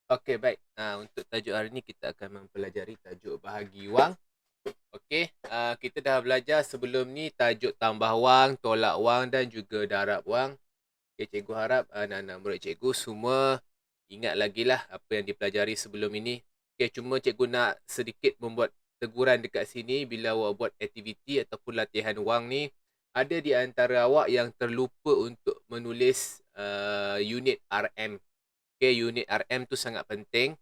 Okey, baik. Untuk tajuk hari ni kita akan mempelajari tajuk bahagi wang. Okey, kita dah belajar sebelum ni tajuk tambah wang, tolak wang dan juga darab wang. Okey, cikgu harap anak-anak murid cikgu semua ingat lagi lah apa yang dipelajari sebelum ini. Okey, cuma cikgu nak sedikit membuat teguran dekat sini bila awak buat aktiviti ataupun latihan wang ni, ada di antara awak yang terlupa untuk menulis unit RM. Okey, unit RM tu sangat penting.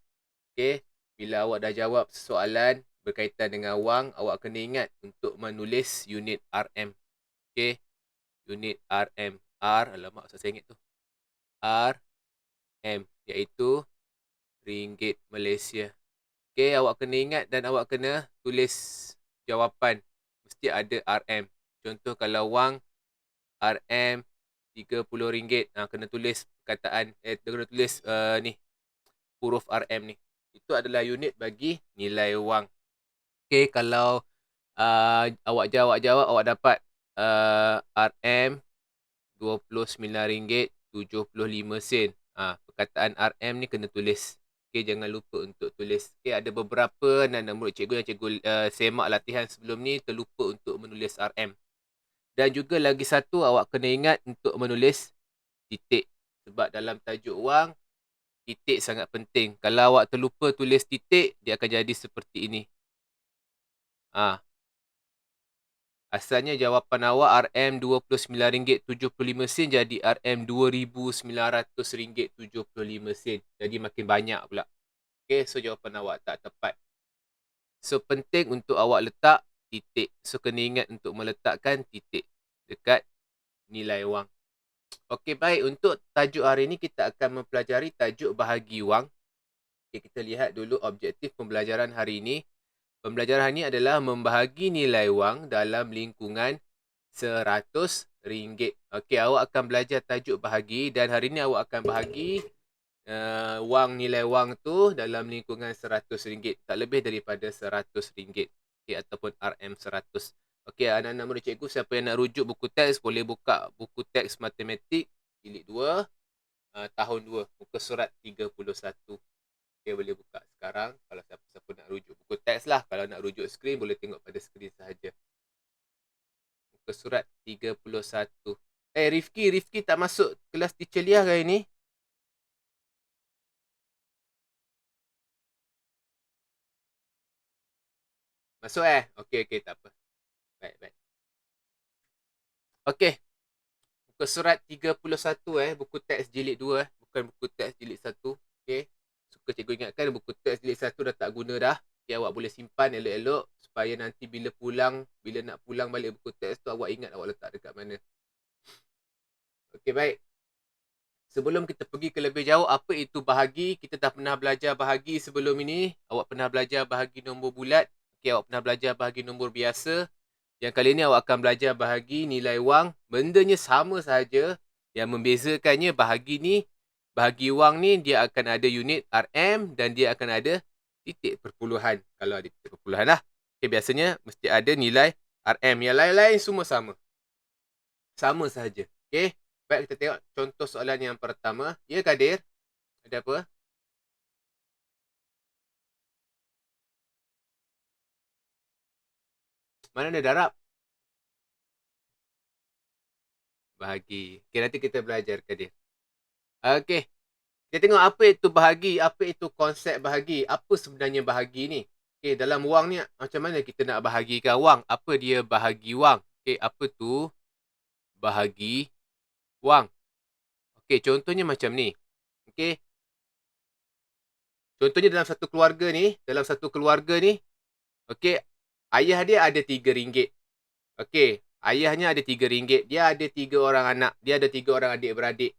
Okey, bila awak dah jawab soalan berkaitan dengan wang, awak kena ingat untuk menulis unit RM. Okey, unit RM. Alamak, susah saya ingat tu. RM, iaitu ringgit Malaysia. Okey, awak kena ingat dan awak kena tulis jawapan. Mesti ada RM. Contoh kalau wang RM RM30, kena tulis perkataan, kena tulis ni, huruf RM ni. Itu adalah unit bagi nilai wang. Okey, kalau awak jawab, awak dapat RM RM29.75. Perkataan RM ni kena tulis. Okey, jangan lupa untuk tulis. Okey, ada beberapa anak-anak murid cikgu yang cikgu semak latihan sebelum ni terlupa untuk menulis RM. Dan juga lagi satu, awak kena ingat untuk menulis titik. Sebab dalam tajuk wang, titik sangat penting. Kalau awak terlupa tulis titik, dia akan jadi seperti ini. Asalnya jawapan awak RM29.75 jadi RM2,900.75. Jadi makin banyak pula. Okay, so jawapan awak tak tepat. So penting untuk awak letak titik. So kena ingat untuk meletakkan titik dekat nilai wang. Okey, baik. Untuk tajuk hari ini kita akan mempelajari tajuk bahagi wang. Okay, kita lihat dulu objektif pembelajaran hari ini. Pembelajaran ini adalah membahagi nilai wang dalam lingkungan RM100. Okey, awak akan belajar tajuk bahagi dan hari ini awak akan bahagi nilai wang tu dalam lingkungan RM100. Tak lebih daripada RM100. Okey, ataupun RM100. Okey, anak-anak murid cikgu, siapa yang nak rujuk buku teks, boleh buka buku teks matematik jilid 2, tahun 2, muka surat 31. Okay, boleh buka sekarang kalau siapa-siapa nak rujuk buku teks lah. Kalau nak rujuk skrin, boleh tengok pada skrin sahaja. Muka surat 31. Rifki tak masuk kelas teacher Lia hari ni? Masuk Okey, tak apa. Baik. Okey, muka surat 31 buku teks jilid 2 bukan buku teks jilid 1. Okey. Suka cikgu ingatkan buku teks jilid 1 dah tak guna dah. Okay, awak boleh simpan elok-elok supaya nanti bila nak pulang balik buku teks tu, awak ingat awak letak dekat mana. Okey, baik. Sebelum kita pergi ke lebih jauh, apa itu bahagi? Kita dah pernah belajar bahagi sebelum ini. Awak pernah belajar bahagi nombor bulat. Okey, awak pernah belajar bahagi nombor biasa. Yang kali ini awak akan belajar bahagi nilai wang. Bendanya sama sahaja. Yang membezakannya bahagi wang ni dia akan ada unit RM dan dia akan ada titik perpuluhan. Kalau ada titik perpuluhan lah. Okay, biasanya mesti ada nilai RM. Yang lain-lain semua sama. Sama sahaja. Okay. Baik, kita tengok contoh soalan yang pertama. Ya, Kadir? Ada apa? Mana ada darab? Bahagi. Okay, nanti kita belajar, Kadir. Okay. Kita tengok apa itu bahagi, apa itu konsep bahagi, apa sebenarnya bahagi ni. Okay, dalam wang ni, macam mana kita nak bahagikan wang? Apa dia bahagi wang? Okay, apa tu bahagi wang? Okay, contohnya macam ni. Okay, contohnya dalam satu keluarga ni, okay, ayah dia ada RM3. Okay, ayahnya ada RM3. Dia ada 3 orang anak. Dia ada 3 orang adik-beradik.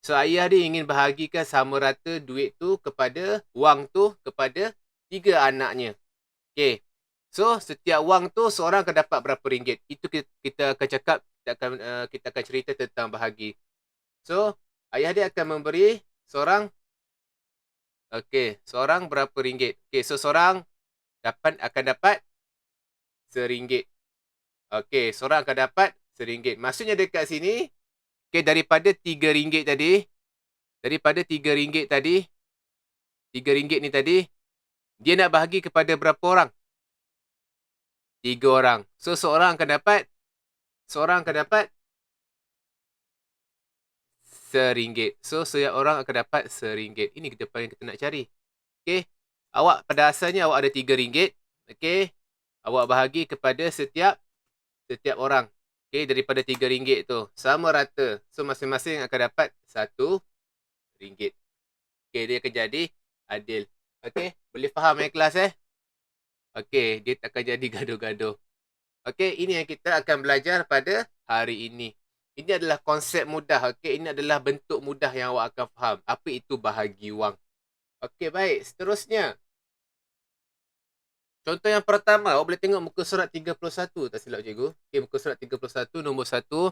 So, ayah dia ingin bahagikan sama rata duit tu kepada, wang tu kepada 3 anaknya. Okay. So, setiap wang tu seorang akan dapat berapa ringgit. Itu kita akan cakap, kita akan cerita tentang bahagi. So, ayah dia akan memberi seorang, seorang berapa ringgit. Okay, so seorang akan dapat RM1. Okay, seorang akan dapat RM1. Maksudnya dekat sini, okay, daripada RM3 tadi, RM3 ni tadi, dia nak bahagi kepada berapa orang? 3 orang. So, seorang akan dapat RM1. So, setiap orang akan dapat RM1. Ini depan yang kita nak cari. Okey. Awak pada asalnya awak ada RM3. Okey. Awak bahagi kepada setiap orang. Okey, daripada RM3 tu. Sama rata. So, masing-masing akan dapat RM1. Okey, dia akan jadi adil. Okey, boleh faham kelas Okey, dia tak akan jadi gaduh-gaduh. Okey, ini yang kita akan belajar pada hari ini. Ini adalah konsep mudah. Okey, ini adalah bentuk mudah yang awak akan faham. Apa itu bahagi wang. Okey, baik. Seterusnya. Contoh yang pertama, awak boleh tengok muka surat 31. Tak silap cikgu. Okey, muka surat 31, nombor 1.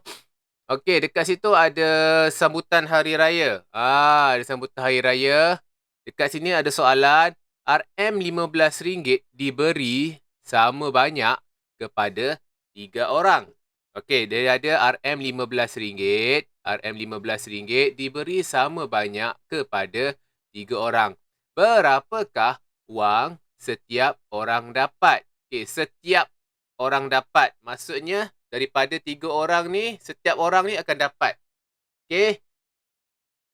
Okey, dekat situ ada sambutan hari raya. Ada sambutan hari raya. Dekat sini ada soalan. RM15 diberi sama banyak kepada 3 orang. Okey, dia ada RM15. RM15 diberi sama banyak kepada 3 orang. Berapakah wang setiap orang dapat? Okey, setiap orang dapat. Maksudnya, daripada 3 orang ni, setiap orang ni akan dapat. Okey.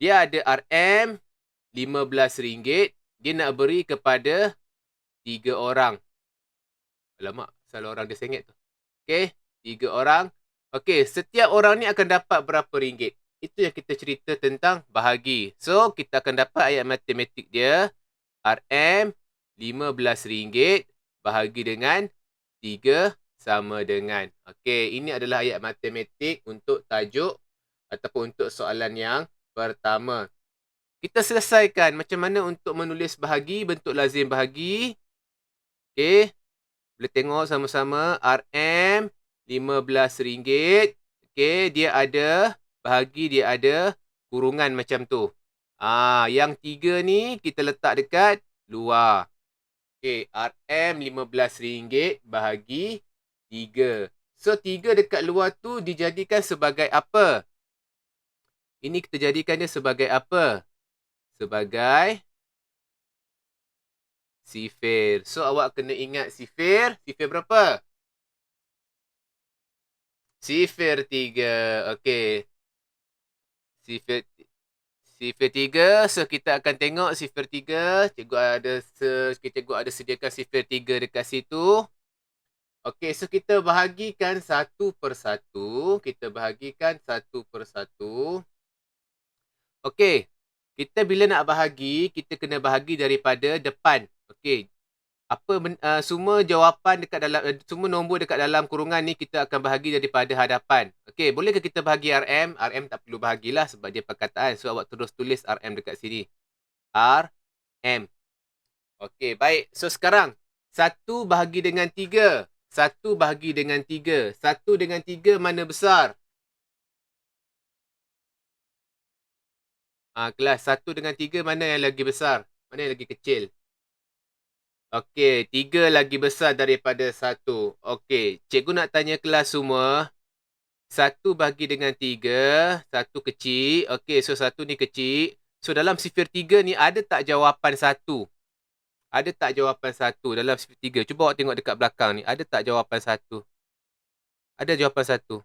Dia ada RM15. Dia nak beri kepada 3 orang. Alamak, salah orang dia sengit tu. Okey, 3 orang. Okey, setiap orang ni akan dapat berapa ringgit? Itu yang kita cerita tentang bahagi. So, kita akan dapat ayat matematik dia. RM15 bahagi dengan 3 sama dengan. Okey, ini adalah ayat matematik untuk tajuk ataupun untuk soalan yang pertama. Kita selesaikan macam mana untuk menulis bahagi, bentuk lazim bahagi. Okey. Boleh tengok sama-sama RM15. Okey, dia ada bahagi, dia ada kurungan macam tu. Yang 3 ni kita letak dekat luar. Okey, RM15 bahagi 3. So, 3 dekat luar tu dijadikan sebagai apa? Ini kita jadikan dia sebagai apa? Sebagai sifir. So, awak kena ingat sifir. Sifir berapa? Sifir 3. Okey. Sifir 3. So, kita akan tengok sifir 3. Cikgu ada sediakan sifir 3 dekat situ. Okey, so kita bahagikan satu persatu. Okey. Kita bila nak bahagi, kita kena bahagi daripada depan. Okey. Semua jawapan dekat dalam semua nombor dekat dalam kurungan ni kita akan bahagi daripada hadapan. Okey, bolehkah kita bahagi RM? RM tak perlu bahagilah sebab dia perkataan. So awak terus tulis RM dekat sini. RM. Okey, baik. So sekarang 1 bahagi dengan 3. 1 bahagi dengan 3. 1 dengan 3 mana besar? Kelas 1 dengan 3 mana yang lagi besar? Mana yang lagi kecil? Okey, 3 lagi besar daripada 1. Okey, cikgu nak tanya kelas semua. 1 bahagi dengan 3, 1 kecil. Okey, so 1 ni kecil. So dalam sifir 3 ni ada tak jawapan 1? Ada tak jawapan 1 dalam sifir 3? Cuba awak tengok dekat belakang ni. Ada tak jawapan 1? Ada jawapan 1.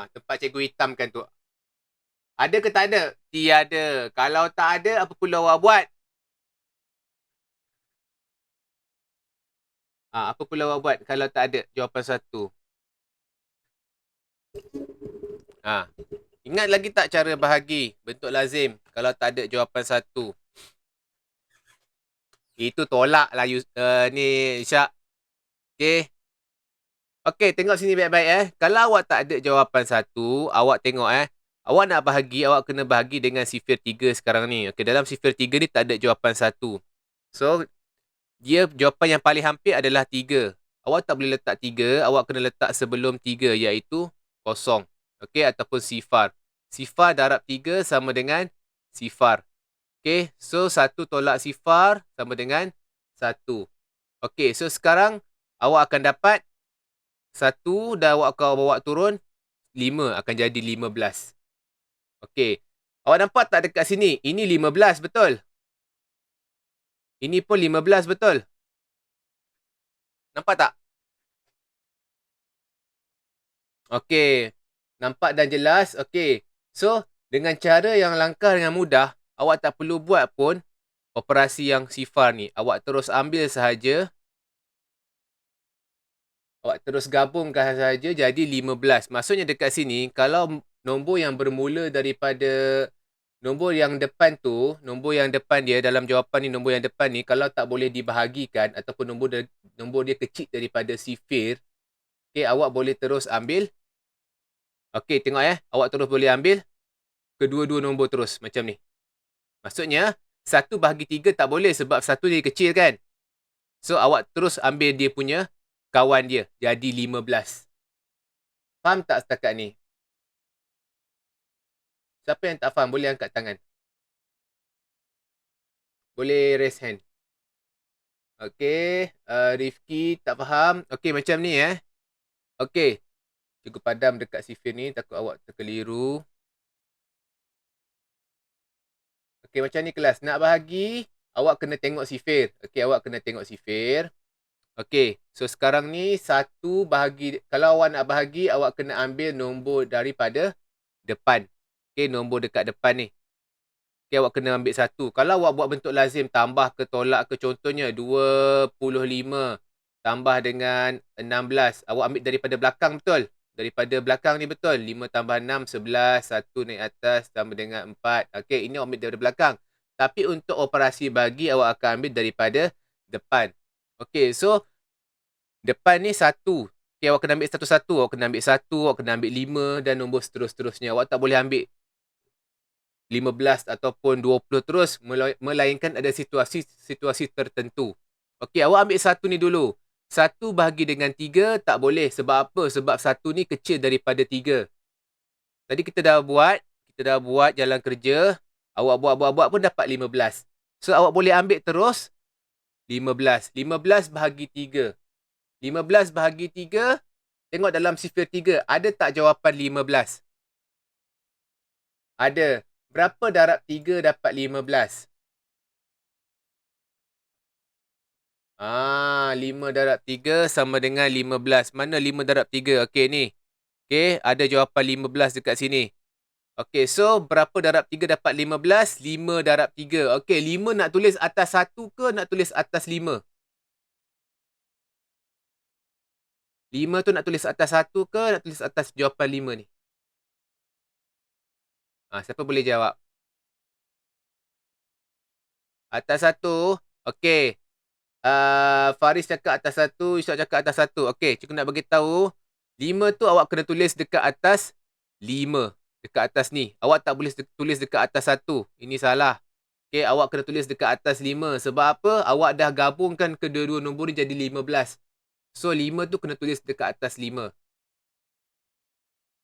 Tempat cikgu hitamkan tu. Ada ke tak ada? Tiada. Kalau tak ada, apa perlu awak buat? Apa perlu awak buat kalau tak ada jawapan 1? Ingat lagi tak cara bahagi bentuk lazim kalau tak ada jawapan 1? Itu tolak lah ni Syak. Okey. Okey, tengok sini baik-baik Kalau awak tak ada jawapan 1, awak tengok awak nak bahagi, awak kena bahagi dengan sifir 3 sekarang ni. Okey, dalam sifir 3 ni tak ada jawapan 1. So, dia jawapan yang paling hampir adalah 3. Awak tak boleh letak 3, awak kena letak sebelum 3 iaitu kosong. Okey, ataupun sifar. Sifar darab 3 sama dengan sifar. Okey, so 1 tolak sifar sama dengan 1. Okey, so sekarang awak akan dapat 1 dan awak akan bawa turun 5 akan jadi 15. Okey, Awak nampak tak dekat sini? Ini 15, betul? Ini pun 15, betul? Nampak tak? Okey. Nampak dan jelas? Okey. So, dengan cara yang langkah dengan mudah, awak tak perlu buat pun operasi yang sifar ni. Awak terus ambil sahaja. Awak terus gabungkan sahaja jadi 15. Maksudnya dekat sini, kalau nombor yang bermula daripada nombor yang depan tu, nombor yang depan dia dalam jawapan ni, nombor yang depan ni, kalau tak boleh dibahagikan ataupun nombor dia kecil daripada sifir, okay, awak boleh terus ambil. Okay, tengok awak terus boleh ambil kedua-dua nombor terus macam ni. Maksudnya, 1/3 tak boleh sebab 1 dia kecil kan. So, awak terus ambil dia punya kawan dia. Jadi 15. Faham tak setakat ni? Siapa yang tak faham, boleh angkat tangan. Boleh raise hand. Okay, Rifki tak faham. Okay, macam ni Okay, cikgu padam dekat sifir ni, takut awak terkeliru. Okay, macam ni kelas. Nak bahagi, awak kena tengok sifir. Okay, awak kena tengok sifir. Okay, so sekarang ni 1 bahagi, kalau awak nak bahagi, awak kena ambil nombor daripada depan. Okay, nombor dekat depan ni. Okay, awak kena ambil 1. Kalau awak buat bentuk lazim, tambah ke tolak ke, contohnya 25 tambah dengan 16. Awak ambil daripada belakang, betul? Daripada belakang ni, betul? 5 tambah 6, 11. 1 naik atas, tambah dengan 4. Okay, ini awak ambil daripada belakang. Tapi untuk operasi bagi, awak akan ambil daripada depan. Okay, so depan ni 1. Okay, awak kena ambil satu-satu. Awak kena ambil 1, awak kena ambil 5 dan nombor seterus-terusnya. Awak tak boleh ambil 15 ataupun 20 terus, melainkan ada situasi tertentu. Okey, awak ambil 1 ni dulu. 1 bahagi dengan 3 tak boleh. Sebab apa? Sebab 1 ni kecil daripada 3. Tadi kita dah buat jalan kerja. Awak buat pun dapat 15. So, awak boleh ambil terus 15. 15 bahagi 3. 15 bahagi 3, tengok dalam sifir 3. Ada tak jawapan 15? Ada. Berapa darab 3 dapat 15? 5 darab 3 sama dengan 15. Mana 5 darab 3? Okey, ni. Okey, ada jawapan 15 dekat sini. Okey, so berapa darab 3 dapat 15? 5 darab 3. Okey, 5 nak tulis atas 1 ke nak tulis atas 5? 5 tu nak tulis atas 1 ke nak tulis atas jawapan 5 ni? Siapa boleh jawab? Atas 1. Okey. Faris cakap atas 1, Ishak cakap atas 1. Okey, cikgu nak bagi tahu 5 tu awak kena tulis dekat atas 5. Dekat atas ni. Awak tak boleh tulis dekat atas 1. Ini salah. Okey, awak kena tulis dekat atas 5. Sebab apa? Awak dah gabungkan kedua-dua nombor ni jadi 15. So, 5 tu kena tulis dekat atas 5.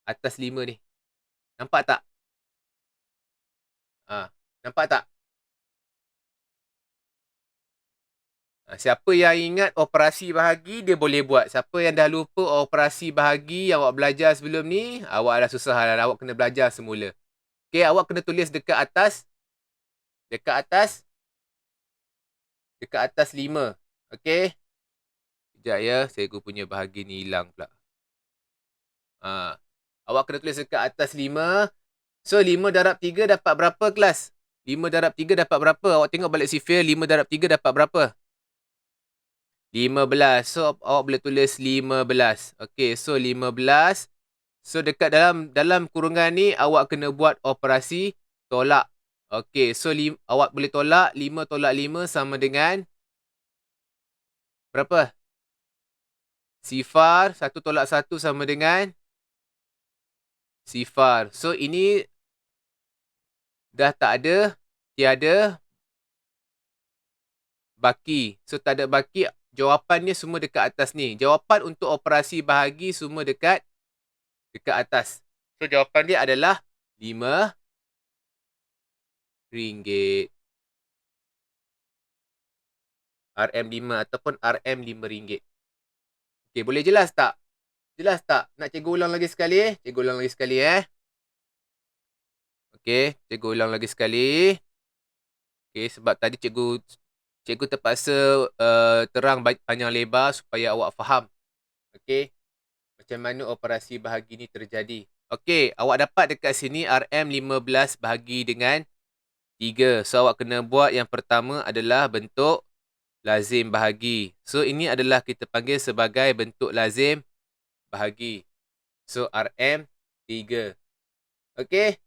Atas 5 ni. Nampak tak? Nampak tak? Siapa yang ingat operasi bahagi, dia boleh buat. Siapa yang dah lupa operasi bahagi yang awak belajar sebelum ni, awak dah susah lah. Awak kena belajar semula. Okay, awak kena tulis dekat atas. Dekat atas 5. Okay. Sekejap ya, cikgu punya bahagi ni hilang pula. Awak kena tulis dekat atas 5. So, 5 darab 3 dapat berapa kelas? 5 darab 3 dapat berapa? Awak tengok balik sifir, 5 darab 3 dapat berapa? 15. So, awak boleh tulis 15. Okay, so 15. So, dekat dalam kurungan ni, awak kena buat operasi tolak. Okay, so awak boleh tolak. 5 tolak 5 sama dengan berapa? Sifar. 1 tolak 1 sama dengan sifar. So, ini dah tak ada, tiada baki. So, tak ada baki. Jawapannya semua dekat atas ni. Jawapan untuk operasi bahagi semua dekat atas. So, jawapan dia adalah RM5. RM5 ataupun RM5. Okay, boleh jelas tak? Jelas tak? Nak cikgu ulang lagi sekali? Cikgu ulang lagi sekali Okey, cikgu ulang lagi sekali. Okey, sebab tadi cikgu terpaksa terang panjang lebar supaya awak faham. Okey, macam mana operasi bahagi ni terjadi. Okey, awak dapat dekat sini RM15 bahagi dengan 3. So, awak kena buat yang pertama adalah bentuk lazim bahagi. So, ini adalah kita panggil sebagai bentuk lazim bahagi. So, RM3. Okey.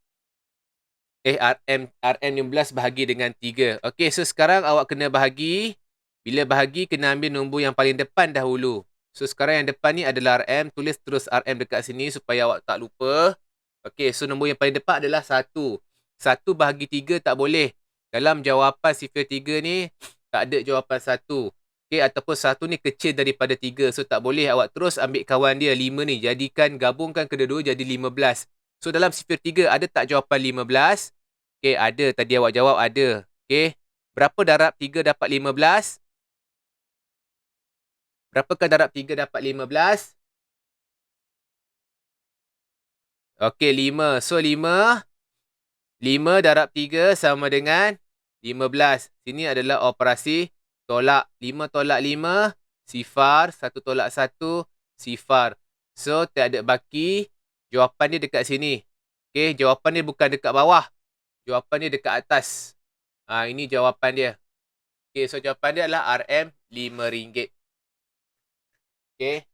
RM15 bahagi dengan 3. Okey, so sekarang awak kena bahagi. Bila bahagi, kena ambil nombor yang paling depan dahulu. So, sekarang yang depan ni adalah RM. Tulis terus RM dekat sini supaya awak tak lupa. Okey, so nombor yang paling depan adalah 1. 1 bahagi 3 tak boleh. Dalam jawapan sifir 3 ni, tak ada jawapan 1. Okey, ataupun 1 ni kecil daripada 3. So, tak boleh. Awak terus ambil kawan dia, 5 ni. Gabungkan kedua-dua jadi 15. So, dalam sifir 3 ada tak jawapan 15? Okey, ada. Tadi awak jawab ada. Okey. Berapa darab 3 dapat 15? Berapakah darab 3 dapat 15? Okey, 5. So, 5 darab 3 sama dengan 15. Sini adalah operasi tolak. 5 tolak 5, sifar. 1 tolak 1, sifar. So, tiada baki. Jawapan dia dekat sini. Okey, jawapan dia bukan dekat bawah. Jawapan dia dekat atas. Ini jawapan dia. Okey, so jawapan dia adalah RM5. Okey.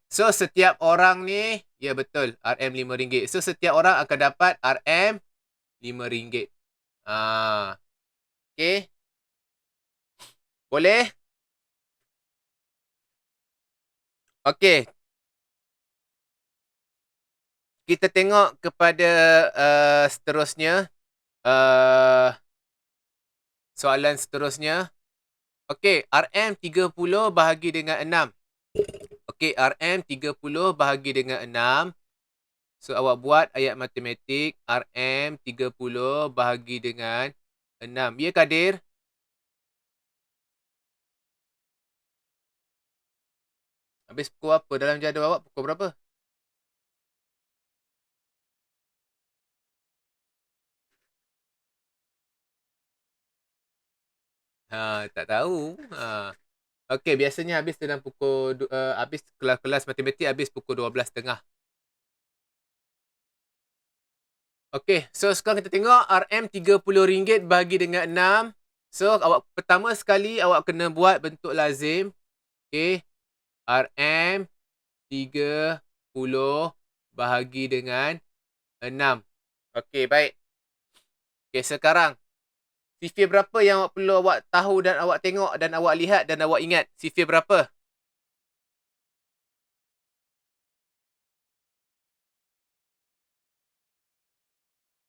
So, setiap orang ni, ya betul, RM5. So, setiap orang akan dapat RM5. Okey. Boleh? Okey. Kita tengok kepada seterusnya. Soalan seterusnya. Okey, RM30 bahagi dengan 6. Okey, RM30 bahagi dengan 6. So, awak buat ayat matematik. RM30 bahagi dengan 6. Ya, Kadir? Habis pukul apa? Dalam jadual awak pukul berapa? Tak tahu. Okey, biasanya habis dalam pukul habis kelas matematik habis pukul 12.30. Okey, so sekarang kita tengok RM30 bahagi dengan 6. So, pertama sekali awak kena buat bentuk lazim. Okey, RM30 bahagi dengan 6. Okey, baik. Okey, sekarang sifir berapa yang perlu awak tahu dan awak tengok dan awak lihat dan awak ingat? Sifir berapa?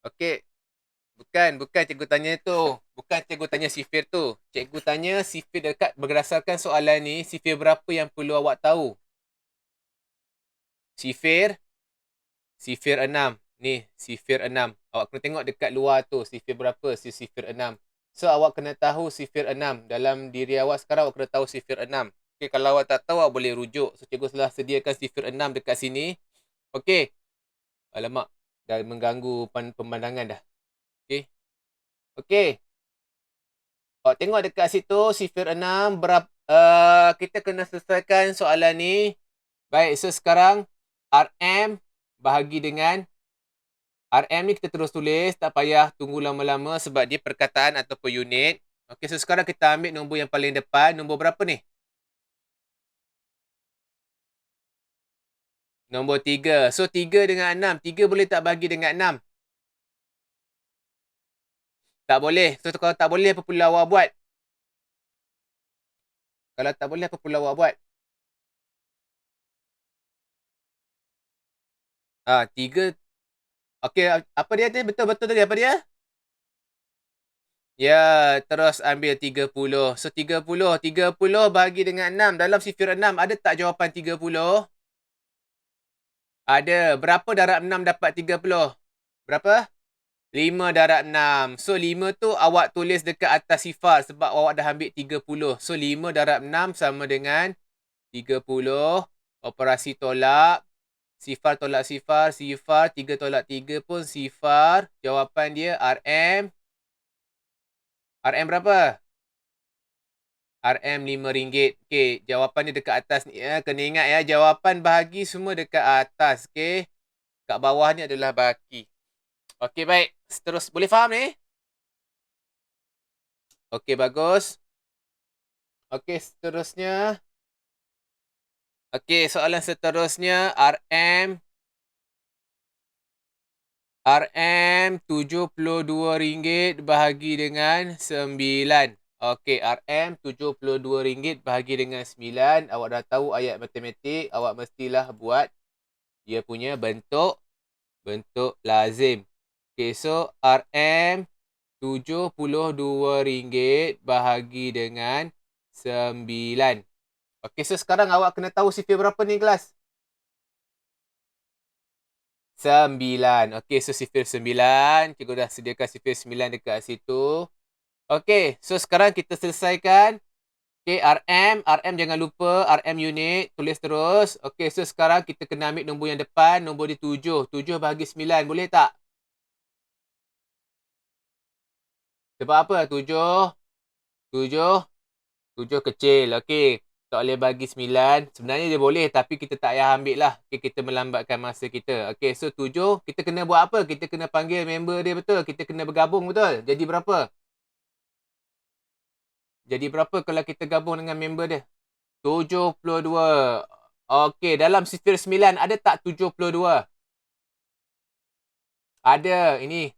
Okey. Bukan cikgu tanya tu. Bukan cikgu tanya sifir tu. Cikgu tanya sifir dekat berdasarkan soalan ni, sifir berapa yang perlu awak tahu? Sifir 6. Ni, sifir 6. Awak kena tengok dekat luar tu, sifir berapa? Sifir 6. So, awak kena tahu sifir 6. Dalam diri awak sekarang, awak kena tahu sifir 6. Okay, kalau awak tak tahu, awak boleh rujuk. So, cikgu telah sediakan sifir 6 dekat sini. Okay. Alamak, dah mengganggu pemandangan dah. Okay. Okay. Awak tengok dekat situ, sifir 6. Kita kena selesaikan soalan ni. Baik, so sekarang RM bahagi dengan RM ni kita terus tulis, tak payah tunggu lama-lama sebab dia perkataan ataupun unit. Okey, so sekarang kita ambil nombor yang paling depan. Nombor berapa ni? Nombor 3. So, 3 dengan 6. 3 boleh tak bagi dengan 6? Tak boleh. So, kalau tak boleh, apa perlu awak buat? Kalau tak boleh, apa perlu awak buat? 3. Okey, apa dia tadi? Betul-betul tadi apa dia? Ya, terus ambil 30. So, 30. 30 bahagi dengan 6. Dalam sifir 6, ada tak jawapan 30? Ada. Berapa darab 6 dapat 30? Berapa? 5 darab 6. So, 5 tu awak tulis dekat atas sifar sebab awak dah ambil 30. So, 5 darab 6 sama dengan 30. Operasi tolak. Sifar tolak sifar, sifar. 3 tolak 3 pun sifar. Jawapan dia RM. RM berapa? RM RM5. Okey, jawapan dia dekat atas ni ya. Kena ingat ya, jawapan bahagi semua dekat atas. Okey. Kat bawah ni adalah baki. Okey, baik. Terus boleh faham ni? Okey, bagus. Okey, seterusnya. Okey, soalan seterusnya RM RM72 bahagi dengan 9. Okey, RM RM72 bahagi dengan 9. Awak dah tahu ayat matematik, awak mestilah buat dia punya bentuk lazim. Okey, so RM RM72 bahagi dengan 9. Okey, so sekarang awak kena tahu sifir berapa ni kelas? 9. Okey, so sifir 9. Cikgu dah sediakan sifir 9 dekat situ. Okey, so sekarang kita selesaikan. Okey, RM jangan lupa, RM unit, tulis terus. Okey, so sekarang kita kena ambil nombor yang depan, nombor dia 7. 7 bahagi 9, boleh tak? Sebab apa? 7 kecil. Okey, tak boleh bagi 9. Sebenarnya dia boleh, tapi kita tak payah ambil lah. Okay, kita melambatkan masa kita. Okey, so 7. Kita kena buat apa? Kita kena panggil member dia, betul? Kita kena bergabung, betul? Jadi berapa? Jadi berapa kalau kita gabung dengan member dia? 72. Okey, dalam sifir 9 ada tak 72? Ada, ini.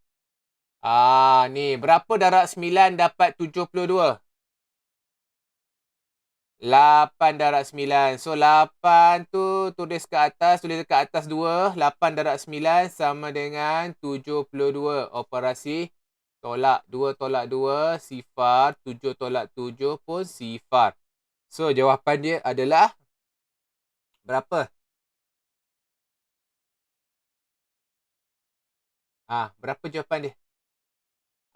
Ni. Berapa darab 9 dapat 72? 8 darab 9. So, 8 tu tulis dekat atas 2. 8 darab 9 sama dengan 72. Operasi tolak. 2 tolak 2, sifar. 7 tolak 7 pun sifar. So, jawapan dia adalah berapa? Berapa jawapan dia?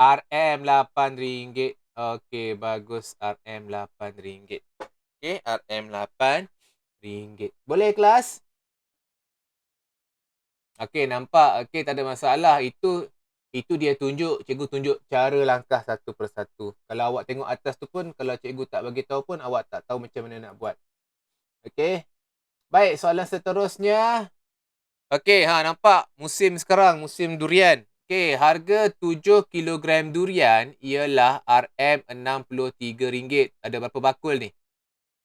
RM RM8. Okey, bagus. RM RM8. Okey, RM RM8. Boleh kelas? Okey, nampak. Okey, tak ada masalah. Itu dia tunjuk. Cikgu tunjuk cara langkah satu persatu. Kalau awak tengok atas tu pun, kalau cikgu tak bagi tahu pun, awak tak tahu macam mana nak buat. Okey. Baik, soalan seterusnya. Okey, nampak musim sekarang, musim durian. Okey, harga 7 kilogram durian ialah RM63. Ada berapa bakul ni?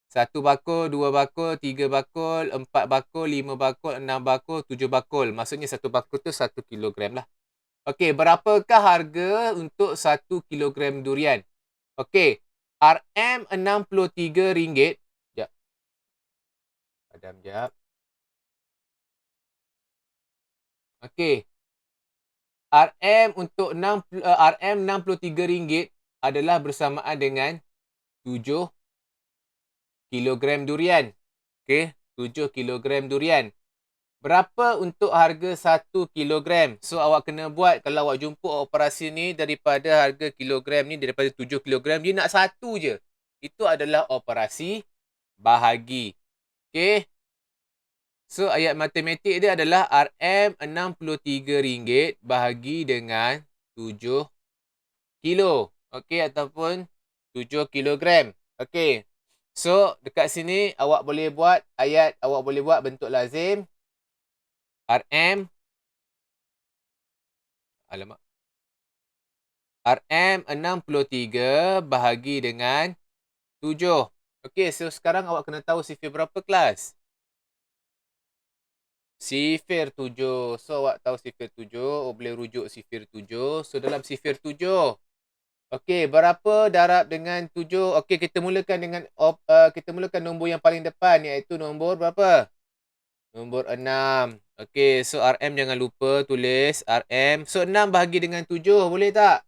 1 bakul, 2 bakul, 3 bakul, 4 bakul, 5 bakul, 6 bakul, 7 bakul. Maksudnya 1 bakul tu 1 kilogram lah. Okey, berapakah harga untuk 1 kilogram durian? Okey, RM63. Sekejap. Padam sekejap. Okey. RM63 adalah bersamaan dengan 7 kilogram durian. Okey, 7 kilogram durian. Berapa untuk harga 1 kilogram? So, awak kena buat, kalau awak jumpa operasi ni daripada harga kilogram ni, daripada 7 kilogram, dia nak 1 je. Itu adalah operasi bahagi. Okey. So, ayat matematik dia adalah RM63 bahagi dengan 7 kilo. Okey, ataupun 7 kilogram. Okey. So, dekat sini awak boleh buat awak boleh buat bentuk lazim. RM63 bahagi dengan 7. Okey, so sekarang awak kena tahu sifir berapa kelas? Sifir 7. So, awak tahu sifir 7. Boleh rujuk sifir 7. So, dalam sifir 7. Okey, berapa darab dengan 7? Okey, kita mulakan dengan nombor yang paling depan, iaitu nombor berapa? Nombor 6. Okey, so RM jangan lupa tulis RM. So, 6 bahagi dengan 7. Boleh tak?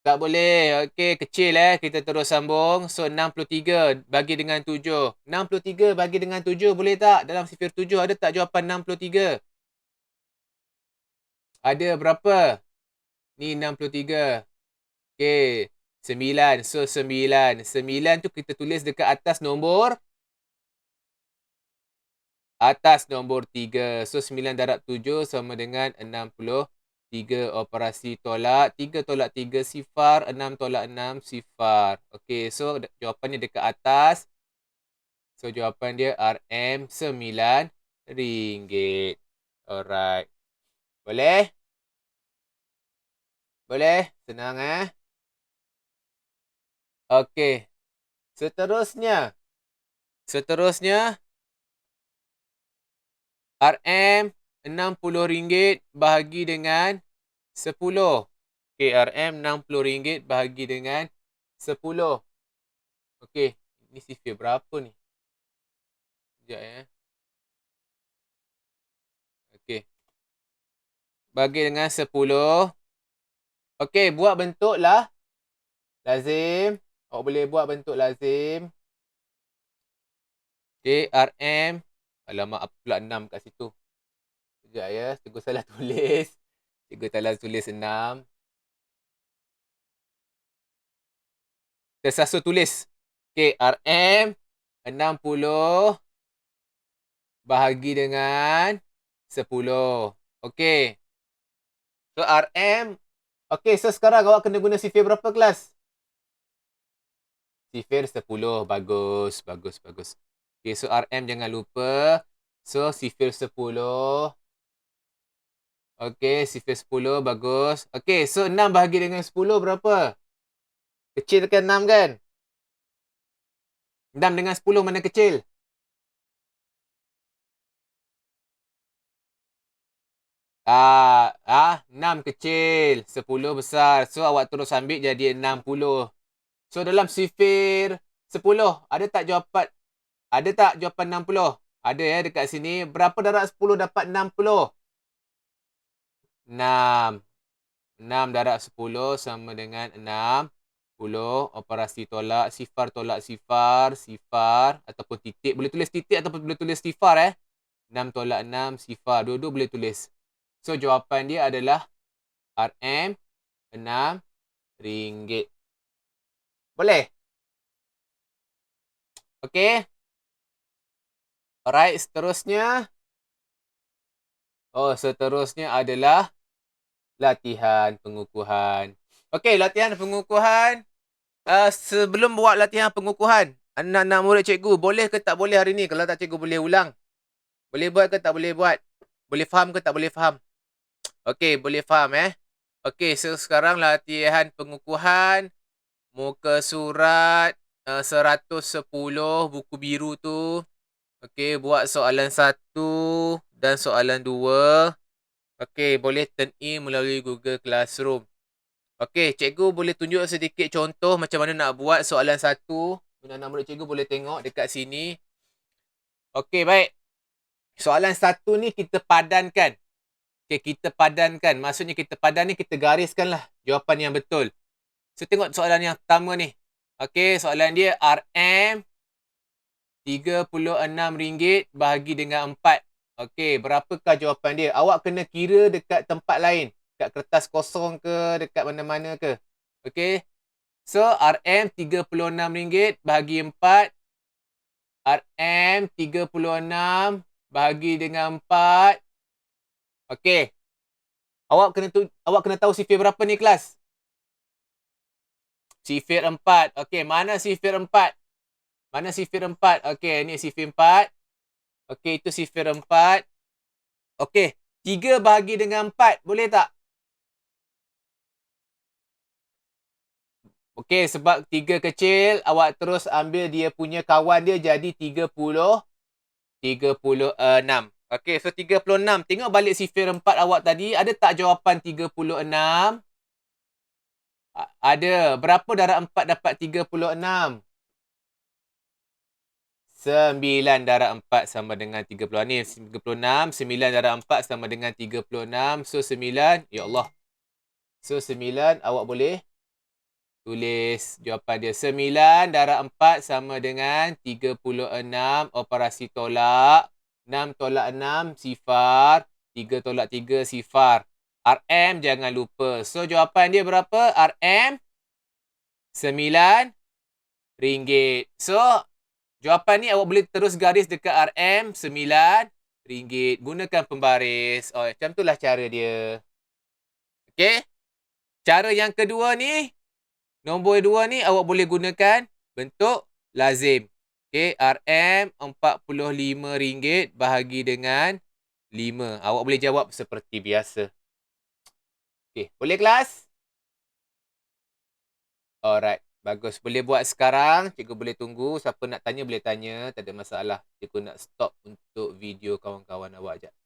Tak boleh. Okey, kecil Kita terus sambung. So, 63 bagi dengan 7. 63 bagi dengan 7 boleh tak? Dalam sifir 7 ada tak jawapan 63? Ada berapa? Ni 63. Okey, 9. So, 9. 9 tu kita tulis dekat atas nombor Atas nombor 3. So, 9 darab 7 sama dengan 63. Operasi tolak. 3 tolak 3 sifar. 6 tolak 6 sifar. Okey, so jawapannya dekat atas. So, jawapan dia RM RM9. Alright. Boleh? Boleh? Senang Okey. Seterusnya. RM60 bahagi dengan 10. Okey, RM60 bahagi dengan 10. Okey, ini sifir berapa ni? Sekejap Okey. Bagi dengan 10. Okey, buat bentuk lah. Lazim. Awak boleh buat bentuk lazim. Okey, RM. Alamak, apa pula 6 kat situ? Sekejap Cikgu salah tulis. Cikgu salah tulis 6. Tersasul tulis. Okey, RM60 bahagi dengan 10. Okey. So, RM. Okey, so sekarang awak kena guna sifir berapa kelas? Sifir 10. Bagus. Okey, so RM jangan lupa. So, sifir 10. Okey, sifir 10. Bagus. Okey, so 6 bahagi dengan 10 berapa? Kecil kan 6 kan? 6 dengan 10 mana kecil? 6 kecil. 10 besar. So, awak terus ambil jadi 60. So, dalam sifir 10, ada tak jawapan 60? Ada dekat sini. Berapa darab 10 dapat 60? 6. 6 darab 10 sama dengan 60. Operasi tolak. Sifar tolak sifar. Sifar. Ataupun titik. Boleh tulis titik ataupun boleh tulis sifar 6 tolak 6 sifar. Dua-dua boleh tulis. So, jawapan dia adalah RM RM6. Boleh? Okey. Alright, seterusnya. Seterusnya adalah latihan pengukuhan. Okey, latihan pengukuhan. Sebelum buat latihan pengukuhan, anak-anak murid cikgu, boleh ke tak boleh hari ni? Kalau tak, cikgu boleh ulang. Boleh buat ke tak boleh buat? Boleh faham ke tak boleh faham? Okey, boleh faham Okey, so sekarang latihan pengukuhan. Muka surat 110 buku biru tu. Okey, buat soalan 1 dan soalan 2. Okey, boleh turn in melalui Google Classroom. Okey, cikgu boleh tunjuk sedikit contoh macam mana nak buat soalan 1. Anak-anak murid cikgu boleh tengok dekat sini. Okey, baik. Soalan 1 ni kita padankan. Okey, kita padankan. Maksudnya kita padan ni kita gariskanlah jawapan yang betul. So, tengok soalan yang pertama ni. Okey, soalan dia RM RM36 bahagi dengan 4. Okey, berapakah jawapan dia? Awak kena kira dekat tempat lain. Dekat kertas kosong ke, dekat mana-mana ke. Okey. So, RM RM36 bahagi 4. RM36 bahagi dengan 4. Okey. Awak kena tahu sifir berapa ni kelas? Sifir 4. Okey, mana sifir 4? Mana sifir 4? Okey, ni sifir 4. Okey, itu sifir 4. Okey, 3 bahagi dengan 4. Boleh tak? Okey, sebab 3 kecil, awak terus ambil dia punya kawan dia jadi 36. Okey, so 36. Tengok balik sifir 4 awak tadi. Ada tak jawapan 36? Ada. Berapa darab 4 dapat 36? 9 darab 4 sama dengan 36. Ni 36. 9 darab 4 sama dengan 36. So, 9. Ya Allah. So, 9 awak boleh tulis jawapan dia. 9 darab 4 sama dengan 36. Operasi tolak. 6 tolak 6 sifar. 3 tolak 3 sifar. RM jangan lupa. So, jawapan dia berapa? RM RM9. So, Jawapan ni awak boleh terus garis dekat RM RM9. Gunakan pembaris. Oh, macam itulah cara dia. Okey. Cara yang kedua ni, nombor 2 ni awak boleh gunakan bentuk lazim. Okey, RM45 bahagi dengan 5. Awak boleh jawab seperti biasa. Okey, boleh kelas? Alright, bagus. Boleh buat sekarang. Cikgu boleh tunggu. Siapa nak tanya boleh tanya. Tak ada masalah. Cikgu nak stop untuk video kawan-kawan awak sekejap.